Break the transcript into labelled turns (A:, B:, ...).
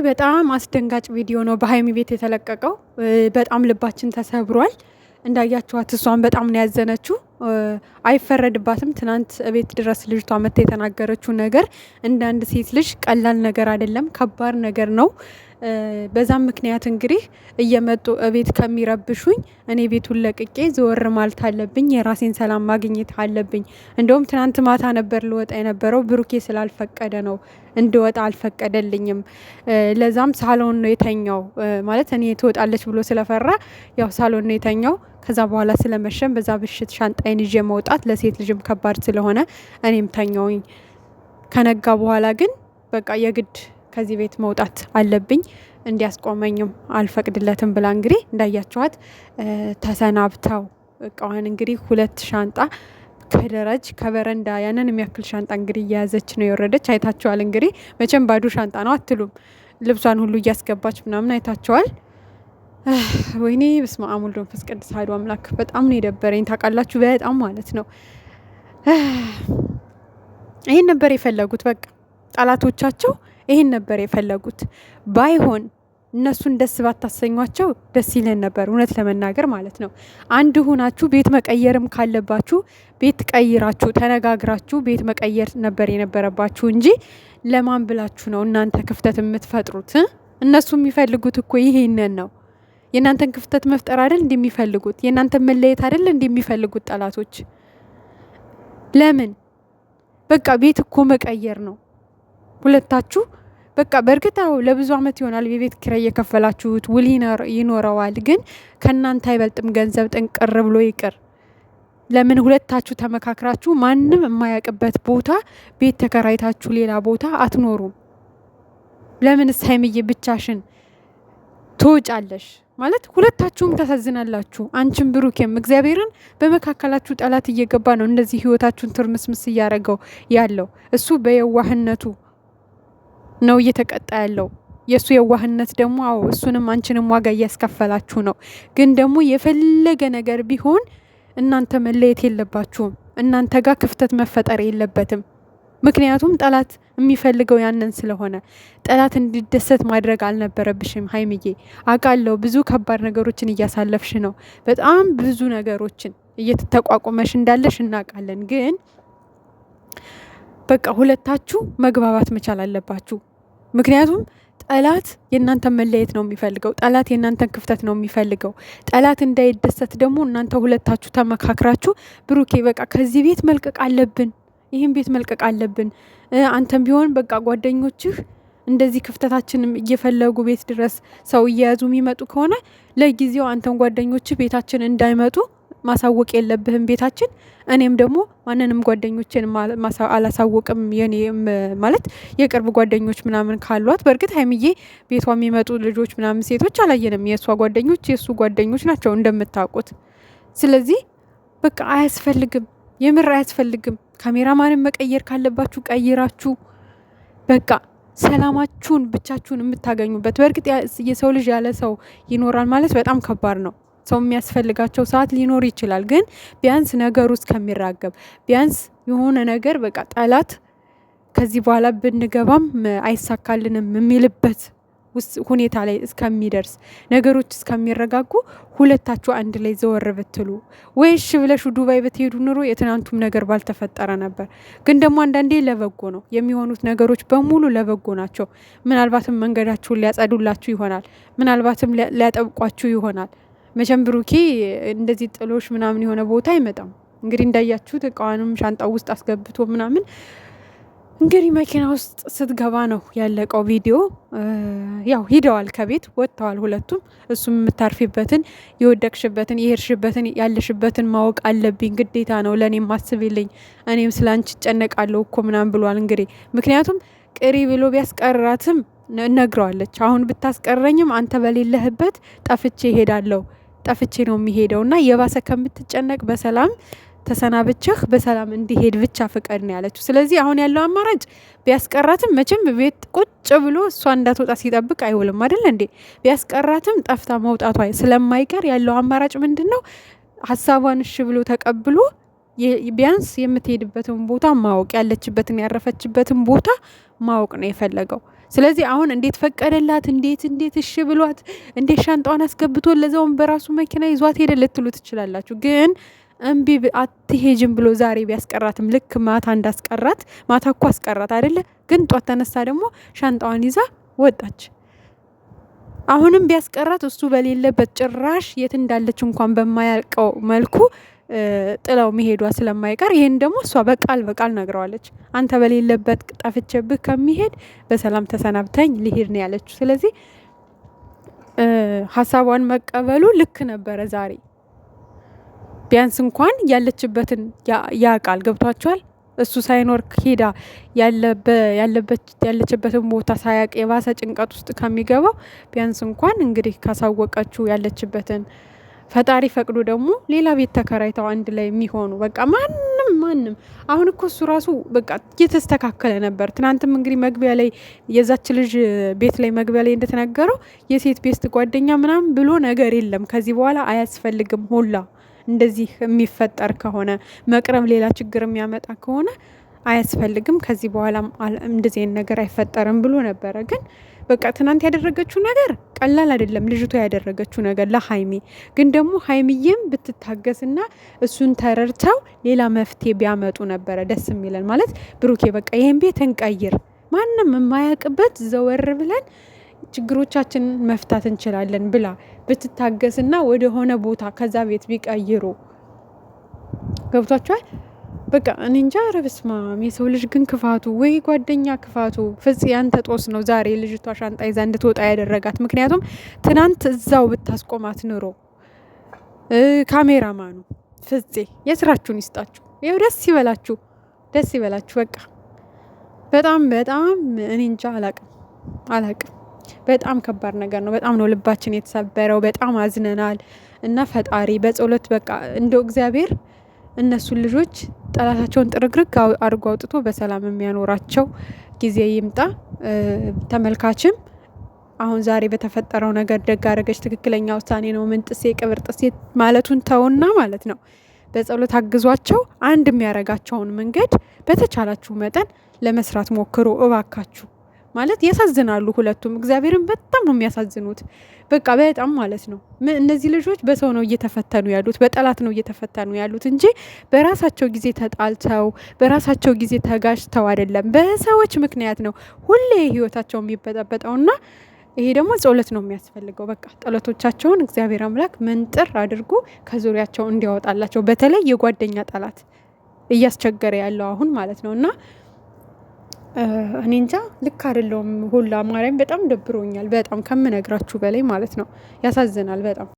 A: በጣም አስደንጋጭ ቪዲዮ ነው በሀይሚ ቤት የተለቀቀው። በጣም ልባችን ተሰብሯል። እንዳያችኋት እሷን በጣም ነው ያዘነችው። አይፈረድባትም። ትናንት ቤት ድረስ ልጅቷ መታ የተናገረችው ነገር እንደ አንድ ሴት ልጅ ቀላል ነገር አይደለም፣ ከባድ ነገር ነው። በዛም ምክንያት እንግዲህ እየመጡ እቤት ከሚረብሹኝ እኔ ቤቱን ለቅቄ ዘወር ማለት አለብኝ፣ የራሴን ሰላም ማግኘት አለብኝ። እንደውም ትናንት ማታ ነበር ልወጣ የነበረው፣ ብሩኬ ስላልፈቀደ ነው እንድወጣ አልፈቀደልኝም። ለዛም ሳሎን ነው የተኛው። ማለት እኔ ትወጣለች ብሎ ስለፈራ ያው ሳሎን ነው የተኛው። ከዛ በኋላ ስለመሸም በዛ ብሽት ሻንጣይን ይዤ መውጣት ለሴት ልጅም ከባድ ስለሆነ እኔም ተኛውኝ። ከነጋ በኋላ ግን በቃ የግድ ከዚህ ቤት መውጣት አለብኝ፣ እንዲያስቆመኝም አልፈቅድለትም ብላ እንግዲህ እንዳያቸዋት ተሰናብተው እቃዋን እንግዲህ 2 ሻንጣ ከደረጅ ከበረንዳ ያንን የሚያክል ሻንጣ እንግዲህ እየያዘች ነው የወረደች። አይታቸዋል እንግዲህ መቼም ባዶ ሻንጣ ነው አትሉም። ልብሷን ሁሉ እያስገባች ምናምን አይታቸዋል። ወይኔ በስመ አብ ወወልድ ወመንፈስ ቅዱስ አሐዱ አምላክ። በጣም ነው የደበረኝ ታውቃላችሁ፣ በጣም ማለት ነው። ይሄን ነበር የፈለጉት፣ በቃ ጠላቶቻቸው ይሄን ነበር የፈለጉት። ባይሆን እነሱን ደስ ባታሰኟቸው ደስ ይለን ነበር፣ እውነት ለመናገር ማለት ነው። አንድ ሁናችሁ ቤት መቀየርም ካለባችሁ ቤት ቀይራችሁ ተነጋግራችሁ ቤት መቀየር ነበር የነበረባችሁ እንጂ ለማን ብላችሁ ነው እናንተ ክፍተት የምትፈጥሩት? እነሱ የሚፈልጉት እኮ ይሄንን ነው። የእናንተን ክፍተት መፍጠር አይደል እንደሚፈልጉት? የእናንተን መለየት አይደል እንደሚፈልጉት ጠላቶች? ለምን በቃ ቤት እኮ መቀየር ነው ሁለታችሁ። በቃ በእርግጣው ለብዙ አመት ይሆናል የቤት ኪራይ የከፈላችሁት፣ ውል ይኖረዋል። ግን ከእናንተ አይበልጥም ገንዘብ ጥንቅር ብሎ ይቅር። ለምን ሁለታችሁ ተመካክራችሁ ማንም የማያውቅበት ቦታ ቤት ተከራይታችሁ ሌላ ቦታ አትኖሩም? ለምን ሀይሚዬ ብቻሽን ትወጫለሽ? ማለት ሁለታችሁም ታሳዝናላችሁ። አንቺም ብሩኬም እግዚአብሔርን በመካከላችሁ ጠላት እየገባ ነው እንደዚህ ህይወታችሁን ትርምስምስ እያደረገው ያለው። እሱ በየዋህነቱ ነው እየተቀጣ ያለው። የእሱ የዋህነት ደግሞ እሱንም አንቺንም ዋጋ እያስከፈላችሁ ነው። ግን ደግሞ የፈለገ ነገር ቢሆን እናንተ መለየት የለባችሁም። እናንተ ጋር ክፍተት መፈጠር የለበትም። ምክንያቱም ጠላት የሚፈልገው ያንን ስለሆነ ጠላት እንዲደሰት ማድረግ አልነበረብሽም ሀይሚዬ። አውቃለሁ ብዙ ከባድ ነገሮችን እያሳለፍሽ ነው። በጣም ብዙ ነገሮችን እየተቋቁመሽ እንዳለሽ እናውቃለን። ግን በቃ ሁለታችሁ መግባባት መቻል አለባችሁ። ምክንያቱም ጠላት የእናንተን መለየት ነው የሚፈልገው። ጠላት የእናንተን ክፍተት ነው የሚፈልገው። ጠላት እንዳይደሰት ደግሞ እናንተ ሁለታችሁ ተመካክራችሁ ብሩኬ በቃ ከዚህ ቤት መልቀቅ አለብን፣ ይህን ቤት መልቀቅ አለብን። አንተም ቢሆን በቃ ጓደኞችህ እንደዚህ ክፍተታችንም እየፈለጉ ቤት ድረስ ሰው እየያዙ የሚመጡ ከሆነ ለጊዜው አንተም ጓደኞችህ ቤታችን እንዳይመጡ ማሳወቅ የለብህም ቤታችን። እኔም ደግሞ ማንንም ጓደኞችን አላሳወቅም። የኔ ማለት የቅርብ ጓደኞች ምናምን ካሏት፣ በእርግጥ ሀይሚዬ ቤቷ የሚመጡ ልጆች ምናምን ሴቶች አላየንም። የእሷ ጓደኞች የእሱ ጓደኞች ናቸው እንደምታውቁት። ስለዚህ በቃ አያስፈልግም፣ የምር አያስፈልግም። ካሜራማንን መቀየር ካለባችሁ ቀይራችሁ በቃ ሰላማችሁን ብቻችሁን የምታገኙበት። በእርግጥ የሰው ልጅ ያለ ሰው ይኖራል ማለት በጣም ከባድ ነው። ሰው የሚያስፈልጋቸው ሰዓት ሊኖር ይችላል። ግን ቢያንስ ነገሩ እስከሚራገብ ቢያንስ የሆነ ነገር በቃ ጠላት ከዚህ በኋላ ብንገባም አይሳካልንም የሚልበት ሁኔታ ላይ እስከሚደርስ ነገሮች እስከሚረጋጉ ሁለታችሁ አንድ ላይ ዘወር ብትሉ ወይ እሺ ብለሽ ዱባይ ብትሄዱ ኑሮ የትናንቱም ነገር ባልተፈጠረ ነበር። ግን ደግሞ አንዳንዴ ለበጎ ነው የሚሆኑት ነገሮች በሙሉ ለበጎ ናቸው። ምናልባትም መንገዳችሁን ሊያጸዱላችሁ ይሆናል። ምናልባትም ሊያጠብቋችሁ ይሆናል። መቼም ብሩኬ እንደዚህ ጥሎሽ ምናምን የሆነ ቦታ አይመጣም። እንግዲህ እንዳያችሁት እቃዋንም ሻንጣው ውስጥ አስገብቶ ምናምን እንግዲህ መኪና ውስጥ ስትገባ ነው ያለቀው ቪዲዮ። ያው ሂደዋል፣ ከቤት ወጥተዋል ሁለቱም። እሱም የምታርፊበትን የወደቅሽበትን የሄድሽበትን ያለሽበትን ማወቅ አለብኝ ግዴታ ነው፣ ለእኔም ማስብልኝ፣ እኔም ስለ አንቺ እጨነቃለሁ እኮ ምናምን ብሏል። እንግዲህ ምክንያቱም ቅሪ ብሎ ቢያስቀራትም ነግረዋለች። አሁን ብታስቀረኝም አንተ በሌለህበት ጠፍቼ እሄዳለሁ፣ ጠፍቼ ነው የሚሄደው እና የባሰ ከምትጨነቅ በሰላም ተሰናብችህ በሰላም እንዲሄድ ብቻ ፍቀድ ነው ያለችው። ስለዚህ አሁን ያለው አማራጭ ቢያስቀራትም መቼም ቤት ቁጭ ብሎ እሷ እንዳትወጣ ሲጠብቅ አይውልም አይደል እንዴ? ቢያስቀራትም ጠፍታ መውጣቷ ስለማይቀር ያለው አማራጭ ምንድን ነው? ሀሳቧን እሺ ብሎ ተቀብሎ ቢያንስ የምትሄድበትን ቦታ ማወቅ፣ ያለችበትን ያረፈችበትን ቦታ ማወቅ ነው የፈለገው። ስለዚህ አሁን እንዴት ፈቀደላት? እንዴት እሺ ብሏት? እንዴት ሻንጣዋን አስገብቶ ለዛውም በራሱ መኪና ይዟት ሄደ ልትሉ ትችላላችሁ። ግን እምቢ አትሄጅም ብሎ ዛሬ ቢያስቀራትም ልክ ማታ እንዳስቀራት ማታ እኮ አስቀራት አይደለ? ግን ጧት ተነሳ ደግሞ ሻንጣዋን ይዛ ወጣች። አሁንም ቢያስቀራት እሱ በሌለበት ጭራሽ የት እንዳለች እንኳን በማያውቀው መልኩ ጥላው መሄዷ ስለማይቀር ይሄን ደግሞ እሷ በቃል ነግረዋለች። አንተ በሌለበት ጠፍቼብህ ከሚሄድ በሰላም ተሰናብተኝ ልሄድ ነው ያለችው። ስለዚህ ሀሳቧን መቀበሉ ልክ ነበረ። ዛሬ ቢያንስ እንኳን ያለችበትን ያቃል። ገብቷቸዋል። እሱ ሳይኖር ሄዳ ያለችበትን ቦታ ሳያቅ የባሰ ጭንቀት ውስጥ ከሚገባው ቢያንስ እንኳን እንግዲህ ካሳወቀችው ያለችበትን ፈጣሪ ፈቅዶ ደግሞ ሌላ ቤት ተከራይተው አንድ ላይ የሚሆኑ በቃ ማንም አሁን እኮ እሱ ራሱ በቃ እየተስተካከለ ነበር። ትናንትም እንግዲህ መግቢያ ላይ የዛች ልጅ ቤት ላይ መግቢያ ላይ እንደተናገረው የሴት ቤስት ጓደኛ ምናምን ብሎ ነገር የለም ከዚህ በኋላ አያስፈልግም ሁላ እንደዚህ የሚፈጠር ከሆነ መቅረብ ሌላ ችግር የሚያመጣ ከሆነ አያስፈልግም ከዚህ በኋላ እንደዚህ ነገር አይፈጠርም ብሎ ነበረ። ግን በቃ ትናንት ያደረገችው ነገር ቀላል አይደለም። ልጅቷ ያደረገችው ነገር ለሀይሚ ግን ደግሞ ሀይሚዬም ብትታገስና እሱን ተረድተው ሌላ መፍትሄ ቢያመጡ ነበረ ደስ የሚለን። ማለት ብሩኬ በቃ ይሄን ቤት እንቀይር፣ ማንም የማያውቅበት ዘወር ብለን ችግሮቻችንን መፍታት እንችላለን ብላ ብትታገስና ወደ ሆነ ቦታ ከዛ ቤት ቢቀይሩ ገብቷቸዋል። በቃ እኔ እንጃ። ኧረ በስመ አብ! የሰው ልጅ ግን ክፋቱ ወይ ጓደኛ ክፋቱ። ፍጽ ያንተ ጦስ ነው ዛሬ ልጅቷ ሻንጣ ይዛ እንድትወጣ ያደረጋት። ምክንያቱም ትናንት እዛው ብታስቆማት ኑሮ ካሜራማኑ ፍጽ የስራችሁን ይስጣችሁ። ይኸው ደስ ይበላችሁ፣ ደስ ይበላችሁ። በቃ በጣም እኔ እንጃ አላቅም። በጣም ከባድ ነገር ነው። በጣም ነው ልባችን የተሰበረው። በጣም አዝነናል እና ፈጣሪ በጸሎት በቃ እንደው እግዚአብሔር እነሱን ልጆች ጠላታቸውን ጥርግርግ አድርጎ አውጥቶ በሰላም የሚያኖራቸው ጊዜ ይምጣ። ተመልካችም አሁን ዛሬ በተፈጠረው ነገር ደግ አደረገች፣ ትክክለኛ ውሳኔ ነው፣ ምን ጥሴ ቅብር ጥሴ ማለቱን ተውና ማለት ነው በጸሎት አግዟቸው። አንድ የሚያረጋቸውን መንገድ በተቻላችሁ መጠን ለመስራት ሞክሩ እባካችሁ። ማለት ያሳዝናሉ ሁለቱም። እግዚአብሔርን በጣም ነው የሚያሳዝኑት። በቃ በጣም ማለት ነው። እነዚህ ልጆች በሰው ነው እየተፈተኑ ያሉት፣ በጠላት ነው እየተፈተኑ ያሉት እንጂ በራሳቸው ጊዜ ተጣልተው በራሳቸው ጊዜ ተጋጭተው አይደለም። በሰዎች ምክንያት ነው ሁሌ ህይወታቸው የሚበጠበጠውና ይሄ ደግሞ ጸሎት ነው የሚያስፈልገው። በቃ ጠላቶቻቸውን እግዚአብሔር አምላክ መንጥር አድርጎ ከዙሪያቸው እንዲያወጣላቸው። በተለይ የጓደኛ ጠላት እያስቸገረ ያለው አሁን ማለት ነውና እኔ እንጃ ልክ አይደለውም ሁላ። ማርያም በጣም ደብሮኛል፣ በጣም ከምነግራችሁ በላይ ማለት ነው። ያሳዝናል በጣም።